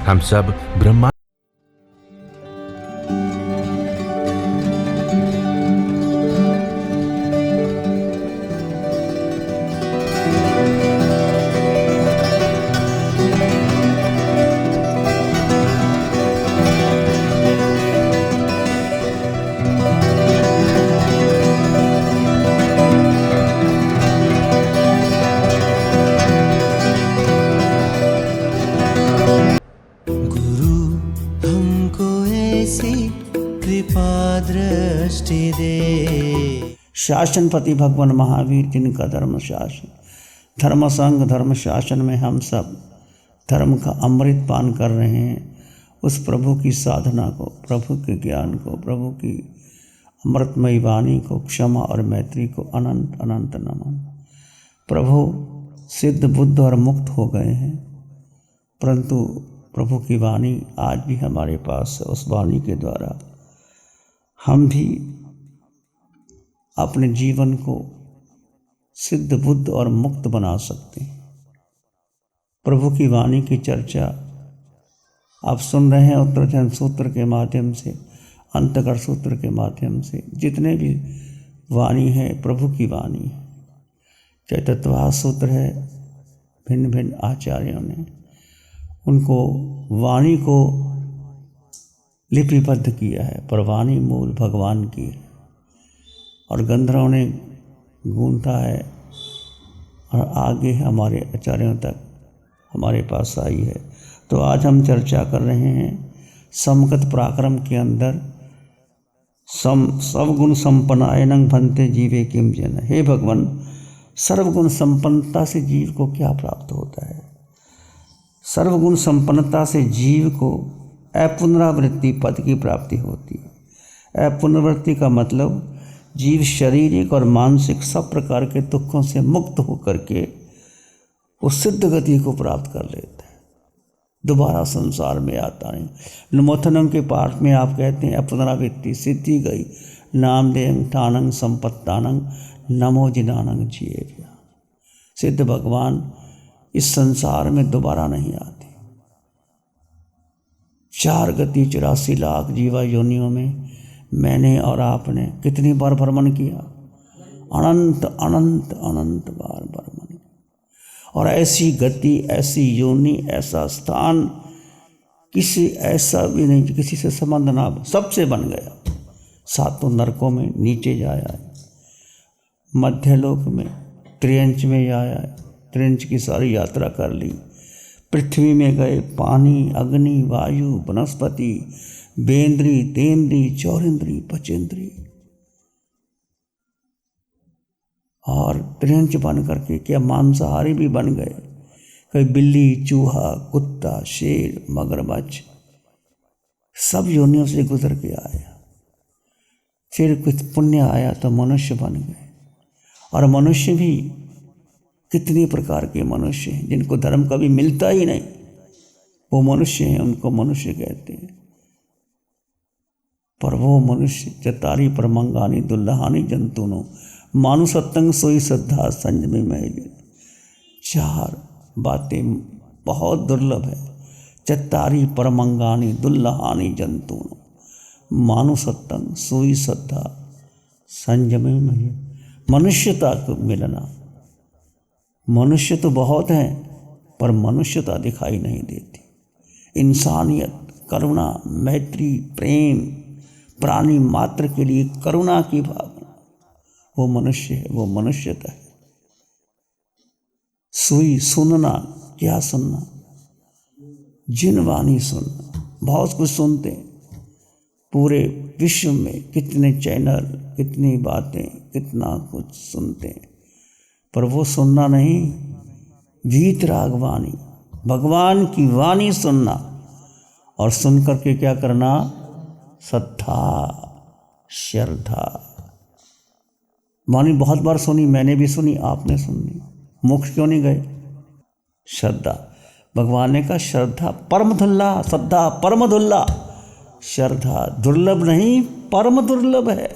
हम सब ब्रह्मा दृष्टि दे। शासनपति भगवान महावीर जिनका धर्म शासन, धर्म संघ धर्म शासन में हम सब धर्म का अमृत पान कर रहे हैं। उस प्रभु की साधना को, प्रभु के ज्ञान को, प्रभु की अमृतमयी वाणी को, क्षमा और मैत्री को अनंत अनंत नमन। प्रभु सिद्ध बुद्ध और मुक्त हो गए हैं, परंतु प्रभु की वाणी आज भी हमारे पास है। उस वाणी के द्वारा हम भी अपने जीवन को सिद्ध बुद्ध और मुक्त बना सकते हैं। प्रभु की वाणी की चर्चा आप सुन रहे हैं उत्तरजन सूत्र के माध्यम से, अंतकर सूत्र के माध्यम से। जितने भी वाणी है प्रभु की वाणी है। चैतन्यवाद सूत्र है, भिन्न भिन्न आचार्यों ने उनको वाणी को लिपिबद्ध किया है, पर वाणी मूल भगवान की है और गंधर्वों ने गूंथा है और आगे हमारे आचार्यों तक हमारे पास आई है। तो आज हम चर्चा कर रहे हैं समगत पराक्रम के अंदर सर्वगुण संपन्नायनं भन्ते जीवे किम जन। हे भगवान, सर्वगुण संपन्नता से जीव को क्या प्राप्त होता है? सर्वगुण संपन्नता से जीव को अपुनरावृत्ति पद की प्राप्ति होती है। अपुनरावृत्ति का मतलब जीव शारीरिक और मानसिक सब प्रकार के दुखों से मुक्त होकर के उस सिद्ध गति को प्राप्त कर लेता है, दोबारा संसार में आता नहीं। लमोथनम के पाठ में आप कहते हैं अपुनरावृत्ति सिद्धि गई, नामदेव ठानंग संपत्तानंग नमो जिनानंग जिए। सिद्ध भगवान इस संसार में दोबारा नहीं आते। 4 गति 84 लाख जीवा योनियों में मैंने और आपने कितनी बार भ्रमण किया? अनंत अनंत अनंत बार भ्रमण किया। और ऐसी गति, ऐसी योनि, ऐसा स्थान किसी ऐसा भी नहीं किसी से संबंध ना, सबसे बन गया। 7 नरकों में नीचे जाया है, मध्यलोक में त्रियंच में आया है, त्रियंच की सारी यात्रा कर ली। पृथ्वी में गए, पानी, अग्नि, वायु, वनस्पति, बेंद्री, तेंद्री, चौरेंद्री, पचेंद्री, और त्रियंच बन करके क्या मांसाहारी भी बन गए। कभी बिल्ली, चूहा, कुत्ता, शेर, मगरमच्छ, सब योनियों से गुजर के आया। फिर कुछ पुण्य आया तो मनुष्य बन गए। और मनुष्य भी कितनी प्रकार के मनुष्य हैं जिनको धर्म कभी मिलता ही नहीं, वो मनुष्य हैं, उनको मनुष्य कहते हैं। पर वो मनुष्य चतारी परमंगानी दुल्लहानी जंतुनो मानुसत्तंग सोई श्रद्धा संयमी में। 4 बातें बहुत दुर्लभ है। चतारी परमंगानी दुल्लहानी जंतुनो मानुसत्तंग सोई श्रद्धा संयमी में। मनुष्यता को मिलना, मनुष्य तो बहुत हैं पर मनुष्यता दिखाई नहीं देती। इंसानियत, करुणा, मैत्री, प्रेम, प्राणी मात्र के लिए करुणा की भावना, वो मनुष्य है, वो मनुष्यता है। सुई सुनना, क्या सुनना? जिन वाणी सुनना। बहुत कुछ सुनते हैं, पूरे विश्व में कितने चैनल, कितनी बातें, कितना कुछ सुनते हैं, पर वो सुनना नहीं। वीतराग वाणी, भगवान की वाणी सुनना, और सुन करके क्या करना? श्रद्धा, श्रद्धा। वाणी बहुत बार सुनी, मैंने भी सुनी, आपने सुनी, मोक्ष क्यों नहीं गए? श्रद्धा। भगवान ने कहा श्रद्धा परम दुर्लभ, श्रद्धा परम दुर्लभ। श्रद्धा दुर्लभ नहीं, परम दुर्लभ है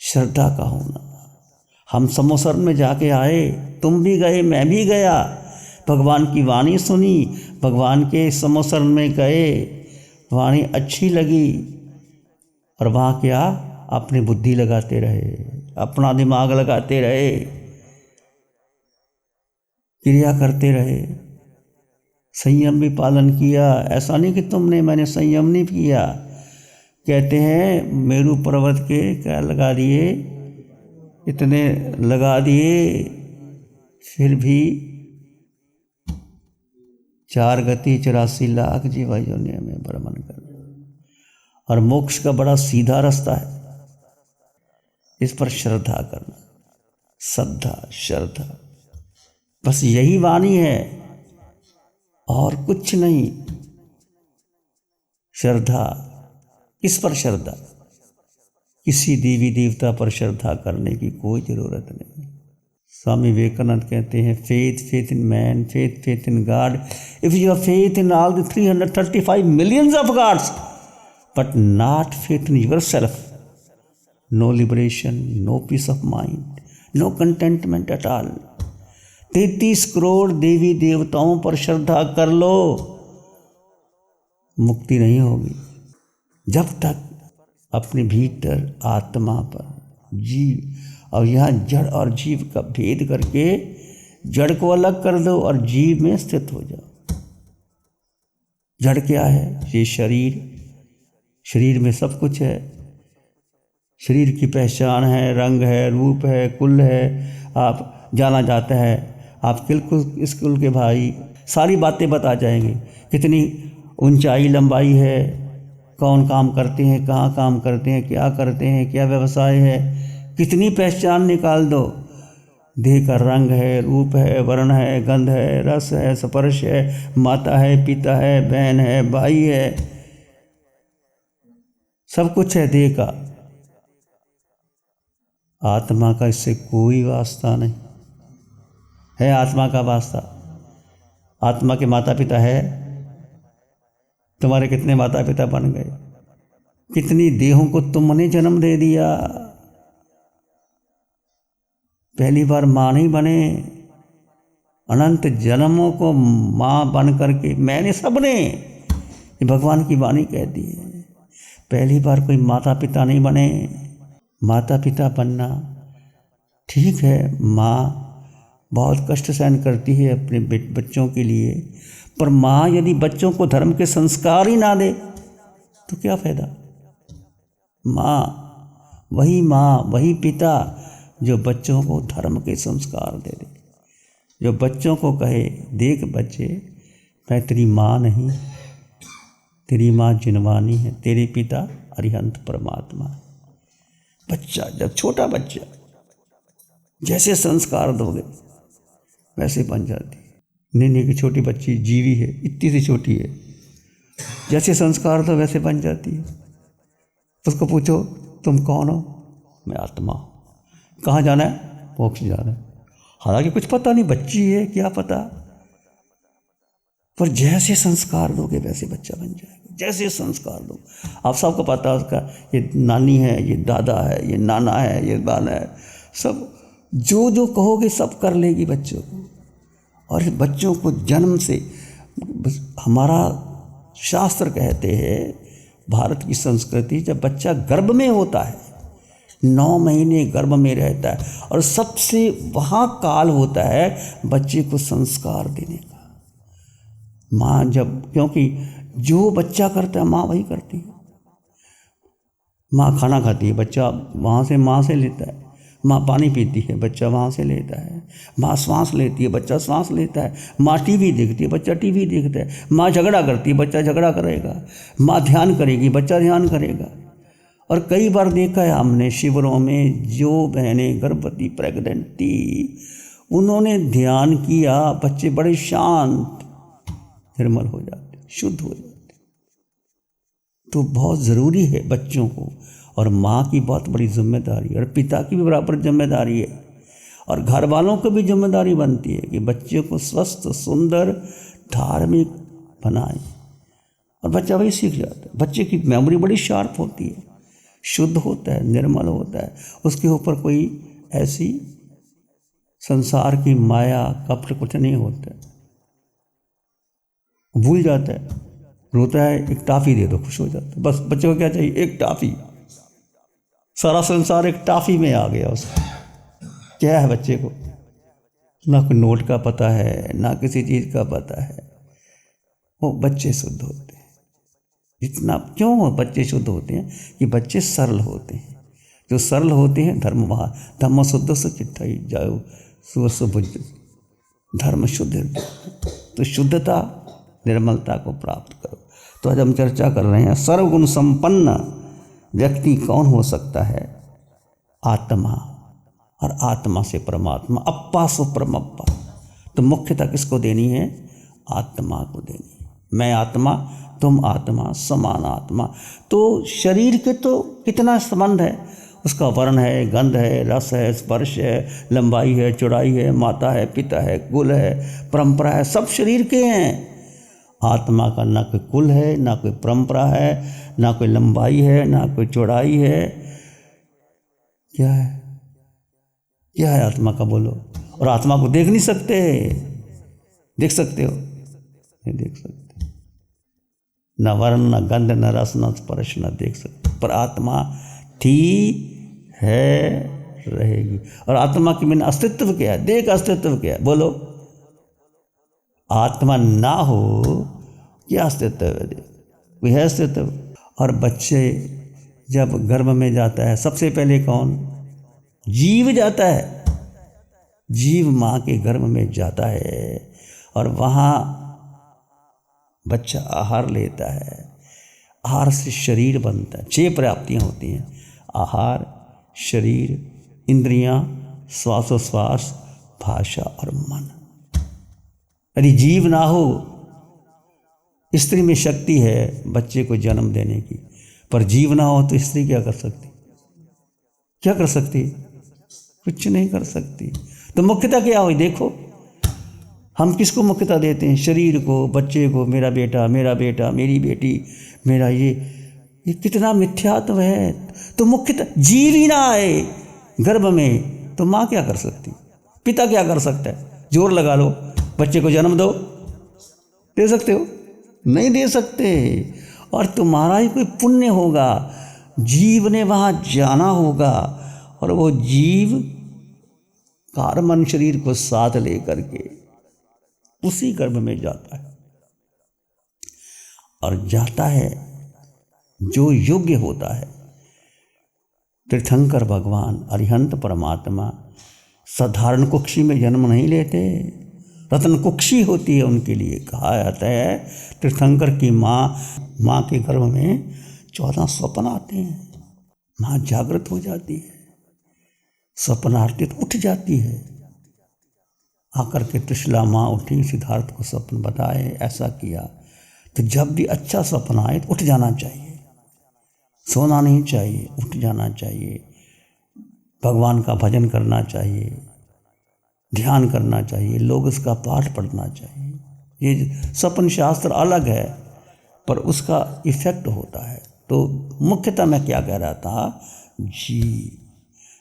श्रद्धा का होना। हम समोसर में जाके आए, तुम भी गए, मैं भी गया, भगवान की वाणी सुनी, भगवान के समोसरण में गए, वाणी अच्छी लगी और वहाँ क्या, अपनी बुद्धि लगाते रहे, अपना दिमाग लगाते रहे, क्रिया करते रहे, संयम भी पालन किया। ऐसा नहीं कि मैंने संयम नहीं किया। कहते हैं मेरू पर्वत के क्या लगा दिए, इतने लगा दिए, फिर भी 4 गति 84 लाख जीवा योनियों में भ्रमण कर, और मोक्ष का बड़ा सीधा रास्ता है। इस पर श्रद्धा करना, श्रद्धा, बस यही वाणी है और कुछ नहीं। श्रद्धा, किस पर श्रद्धा? किसी देवी देवता पर श्रद्धा करने की कोई ज़रूरत नहीं। स्वामी विवेकानंद कहते हैं faith in man, faith in God. If you have faith in all the 335 millions of gods but not faith in yourself, no liberation, no peace of mind, no contentment at all. 33 crore देवी देवताओं पर श्रद्धा कर लो, मुक्ति नहीं होगी जब तक अपने भीतर आत्मा पर, जीव, और यहाँ जड़ और जीव का भेद करके जड़ को अलग कर दो और जीव में स्थित हो जाओ। जड़ क्या है? ये शरीर, शरीर में सब कुछ है। शरीर की पहचान है, रंग है, रूप है, कुल है, आप जाना जाता है, आप किस कुल के भाई, सारी बातें बता जाएंगे। कितनी ऊंचाई लंबाई है, कौन काम करते हैं, कहाँ काम करते हैं, क्या करते हैं, क्या व्यवसाय है, कितनी पहचान निकाल दो। देह का रंग है, रूप है, वर्ण है, गंध है, रस है, स्पर्श है, माता है, पिता है, बहन है, भाई है, सब कुछ है देह का। आत्मा का इससे कोई वास्ता नहीं है। आत्मा का वास्ता, आत्मा के माता पिता है। तुम्हारे कितने माता पिता बन गए, कितनी देहों को तुमने जन्म दे दिया। पहली बार माँ नहीं बने, अनंत जन्मों को माँ बन करके मैंने सबने, ये भगवान की वाणी कहती है। पहली बार कोई माता पिता नहीं बने। माता पिता बनना ठीक है, माँ बहुत कष्ट सहन करती है अपने बच्चों के लिए, पर माँ यदि बच्चों को धर्म के संस्कार ही ना दे तो क्या फ़ायदा। माँ वही पिता जो बच्चों को धर्म के संस्कार दे, जो बच्चों को कहे देख बच्चे, मैं तेरी माँ नहीं, तेरी माँ जिनवानी है, तेरे पिता अरिहंत परमात्मा है। बच्चा, जब छोटा बच्चा जैसे संस्कार दोगे वैसे बन जाती है। नन्ही की छोटी बच्ची जीवी है, इतनी सी छोटी है, जैसे संस्कार दो वैसे बन जाती है। उसको पूछो तुम कौन हो? मैं आत्मा हूँ। कहाँ जाना है? मोक्ष जाना है। हालांकि कुछ पता नहीं, बच्ची है, क्या पता, पर जैसे संस्कार दोगे वैसे बच्चा बन जाएगा। जैसे संस्कार दो, आप सबको पता है उसका, ये नानी है, ये दादा है, ये नाना है, ये बाला है, सब जो जो कहोगे सब कर लेगी बच्चों को। और बच्चों को जन्म से, हमारा शास्त्र कहते हैं, भारत की संस्कृति, जब बच्चा गर्भ में होता है 9 महीने गर्भ में रहता है, और सबसे वहाँ काल होता है बच्चे को संस्कार देने का। माँ जब, क्योंकि जो बच्चा करता है माँ वही करती है। माँ खाना खाती है, बच्चा वहाँ से माँ से लेता है। माँ पानी पीती है, बच्चा वहाँ से लेता है। माँ श्वास लेती है, बच्चा श्वास लेता है। माँ टीवी देखती है, बच्चा टीवी देखता है। माँ झगड़ा करती है, बच्चा झगड़ा करेगा। माँ ध्यान करेगी, बच्चा ध्यान करेगा। और कई बार देखा है हमने शिविरों में, जो बहनें गर्भवती प्रेग्नेंट थी, उन्होंने ध्यान किया, बच्चे बड़े शांत निर्मल हो जाते, शुद्ध हो जाते। तो बहुत ज़रूरी है बच्चों को, और माँ की बहुत बड़ी जिम्मेदारी है, और पिता की भी बराबर जिम्मेदारी है, और घर वालों को भी जिम्मेदारी बनती है कि बच्चे को स्वस्थ, सुंदर, धार्मिक बनाए। और बच्चा वही सीख जाता है। बच्चे की मेमोरी बड़ी शार्प होती है, शुद्ध होता है, निर्मल होता है। उसके ऊपर कोई ऐसी संसार की माया कपट कुछ नहीं होता। भूल जाता है, रोता है, एक टॉफी दे दो, खुश हो जाता है। बस बच्चे को क्या चाहिए? एक टॉफी। सारा संसार एक टॉफी में आ गया उसका। क्या है बच्चे को? ना कोई नोट का पता है, ना किसी चीज़ का पता है। वो बच्चे शुद्ध होते हैं। इतना क्यों बच्चे शुद्ध होते हैं? कि बच्चे सरल होते हैं। जो सरल होते हैं, धर्म शुद्ध से चिट्ठा ही जाओ सुबुद्ध, धर्म शुद्ध। तो शुद्धता, निर्मलता को प्राप्त करो। तो आज हम चर्चा कर रहे हैं सर्वगुण संपन्न व्यक्ति कौन हो सकता है? आत्मा, और आत्मा से परमात्मा, अप्पा सुपरमप्पा। तो मुख्यता किसको देनी है? आत्मा को देनी है। मैं आत्मा, तुम आत्मा, समान आत्मा। तो शरीर के तो कितना संबंध है, उसका वर्ण है, गंध है, रस है, स्पर्श है, लंबाई है, चौड़ाई है, माता है, पिता है, कुल है, परंपरा है, सब शरीर के हैं। आत्मा का ना कोई कुल है, ना कोई परंपरा है, ना कोई लंबाई है, ना कोई चौड़ाई है। क्या है? क्या है आत्मा का? बोलो। और आत्मा को देख नहीं सकते। देख सकते हो? नहीं देख सकते। न वर्ण, न गंध, न रस, न स्पर्श, न देख सकते। पर आत्मा थी, है, रहेगी। और आत्मा के बिना अस्तित्व क्या है? देख अस्तित्व क्या है? बोलो। आत्मा ना हो क्या अस्तित्व है? कोई है अस्तित्व? और बच्चे जब गर्भ में जाता है, सबसे पहले कौन? जीव जाता है। जीव माँ के गर्भ में जाता है और वहाँ बच्चा आहार लेता है। आहार से शरीर बनता है। 6 प्राप्तियाँ होती हैं: आहार, शरीर, इंद्रियाँ, श्वासोश्वास, भाषा और मन। यदि जीव ना हो, स्त्री में शक्ति है बच्चे को जन्म देने की, पर जीव ना हो तो स्त्री क्या कर सकती? क्या कर सकती? कुछ नहीं कर सकती। तो मुख्यता क्या हुई? देखो, हम किसको मुख्यता देते हैं? शरीर को, बच्चे को। मेरा बेटा, मेरा बेटा, मेरी बेटी, मेरा ये कितना मिथ्यात्व है। तो मुख्यता जीव ही ना आए गर्भ में तो माँ क्या कर सकती? पिता क्या कर सकता है? जोर लगा लो, बच्चे को जन्म दो। दे सकते हो? नहीं दे सकते। और तुम्हारा ही कोई पुण्य होगा, जीव ने वहाँ जाना होगा, और वो जीव कारमन शरीर को साथ लेकर के उसी गर्भ में जाता है। और जाता है जो योग्य होता है। तीर्थंकर भगवान, अरिहंत परमात्मा साधारण कुक्षी में जन्म नहीं लेते, रत्न कुक्षी होती है उनके लिए। कहा जाता है तीर्थंकर की माँ के गर्भ में 14 स्वप्न आते हैं। माँ जागृत हो जाती है, स्वप्नार्थित उठ जाती है। आकर के त्रिशला माँ उठी, सिद्धार्थ को स्वप्न बताए, ऐसा किया। तो जब भी अच्छा स्वप्न आए तो उठ जाना चाहिए, सोना नहीं चाहिए, उठ जाना चाहिए। भगवान का भजन करना चाहिए, ध्यान करना चाहिए, लोग उसका पाठ पढ़ना चाहिए। ये स्वप्न शास्त्र अलग है, पर उसका इफेक्ट होता है। तो मुख्यतः मैं क्या कह रहा था?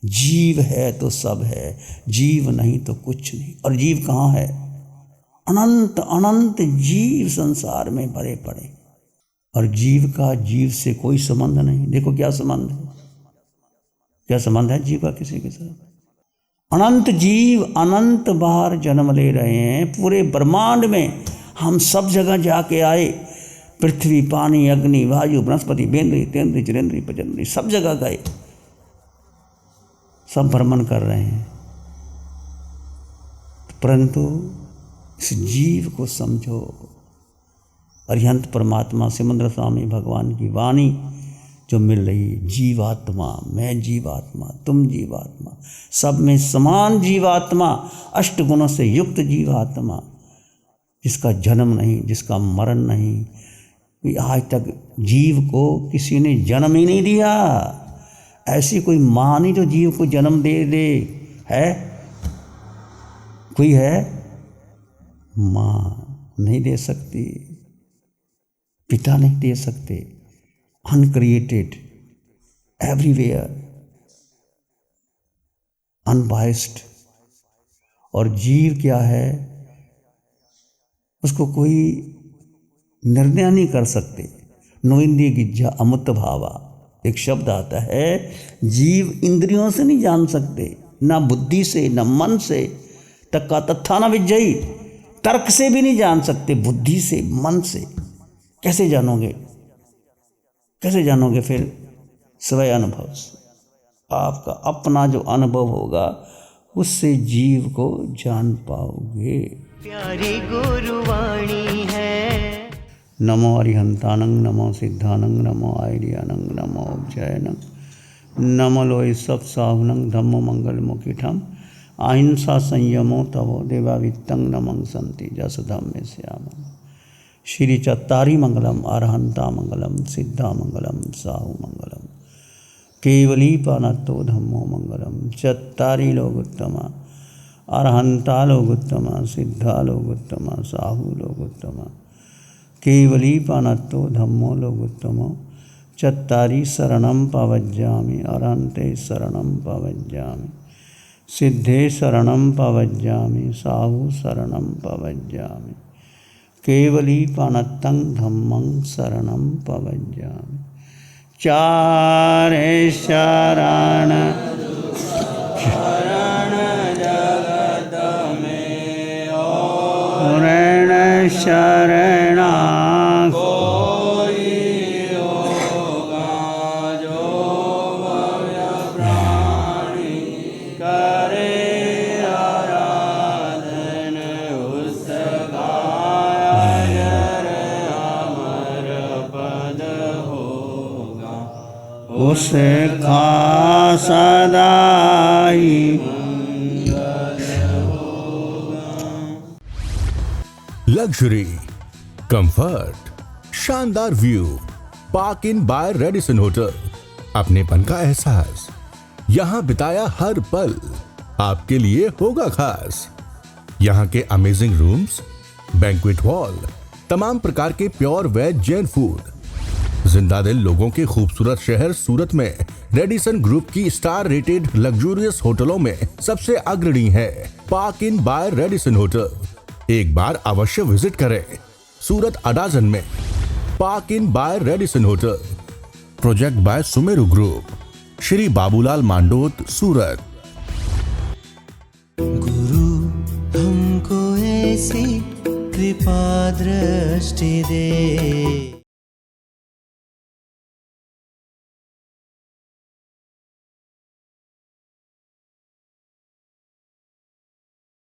जीव है तो सब है, जीव नहीं तो कुछ नहीं। और जीव कहाँ है? अनंत अनंत जीव संसार में भरे पड़े, और जीव का जीव से कोई संबंध नहीं। देखो क्या संबंध है, क्या संबंध है जीव का किसी के साथ? अनंत जीव अनंत बार जन्म ले रहे हैं पूरे ब्रह्मांड में। हम सब जगह जाके आए, पृथ्वी, पानी, अग्नि, वायु, वनस्पति, बेंद्री, तेंद्री, जरेंद्री, पचेंद्री, सब जगह गए, सब भ्रमण कर रहे हैं। परंतु इस जीव को समझो। अरिहंत परमात्मा सिमंदर स्वामी भगवान की वाणी जो मिल रही है, जीवात्मा, मैं जीवात्मा, तुम जीवात्मा, सब में समान जीवात्मा, 8 गुणों से युक्त जीवात्मा, जिसका जन्म नहीं, जिसका मरण नहीं। आज तक जीव को किसी ने जन्म ही नहीं दिया। ऐसी कोई माँ नहीं जो जीव को जन्म दे दे। है कोई? है? माँ नहीं दे सकती, पिता नहीं दे सकते। Uncreated, everywhere, unbiased. और जीव क्या है? उसको कोई निर्णय नहीं कर सकते। नोइंद्रिय गिज्जा अमुत भावा, एक शब्द आता है, जीव इंद्रियों से नहीं जान सकते, ना बुद्धि से, ना मन से, तक्का तत्था न विजयी, तर्क से भी नहीं जान सकते, बुद्धि से, मन से कैसे जानोगे? कैसे जानोगे? फिर स्वयं अनुभव से, आपका अपना जो अनुभव होगा उससे जीव को जान पाओगे। प्यारी गुरुवाणी है। नमो अरिहंतानंग, नमो सिद्धानंग, नमो आयरियानंग, नमो उपजयनंग, नमो लोय सब साहुनंग, धम्मो मंगल मुखिठम, अहिंसा संयमो तवो देवावित्तं नमं संति जस धम्मे श्यामं। श्री चत्तारी मंगलम, अरहंता मंगलम, सिद्धा मंगलम, साहु मंगलम, केवली पानत्तो धम्मो मंगलम। चत्तारी लोगोत्तमा, अरहंता लोगोत्तमा, सिद्धा लोगोत्तमा, साहु लोगोत्तमा, केवली पानत्तो धम्मो लोगोत्तमो। चत्तारी शरणं पवज्जामि, अरहन्ते शरणं पवज्जामि, सिद्धे शरणं पवज्जामि, साहु शरणं पवज्जामि, केवली पानत्तं धम्मं शरणं पवज्जामि। चारे शरण जगत में ऋण शरणा कोई होगा, जो भव्य प्राणी करे आराधन उसका अजर अमर पद होगा, उसका सदाई लग्जरी, कंफर्ट, शानदार view, park Inn by Radisson hotel. अपनेपन का एहसास, यहाँ बिताया हर पल आपके लिए होगा खास। यहाँ के अमेजिंग रूम्स, बैंक्वेट हॉल, तमाम प्रकार के प्योर वेज जैन फूड, जिंदा दिल लोगों के खूबसूरत शहर सूरत में रेडिसन ग्रुप की स्टार रेटेड लग्जूरियस होटलों में सबसे अग्रणी है Park Inn by Radisson hotel. एक बार अवश्य विजिट करें। सूरत अडाजन में Park Inn by Radisson hotel. Project by Sumeru group, Shri Babulal Mandot, Surat. गुरु हमको ऐसी कृपा दृष्टि दे।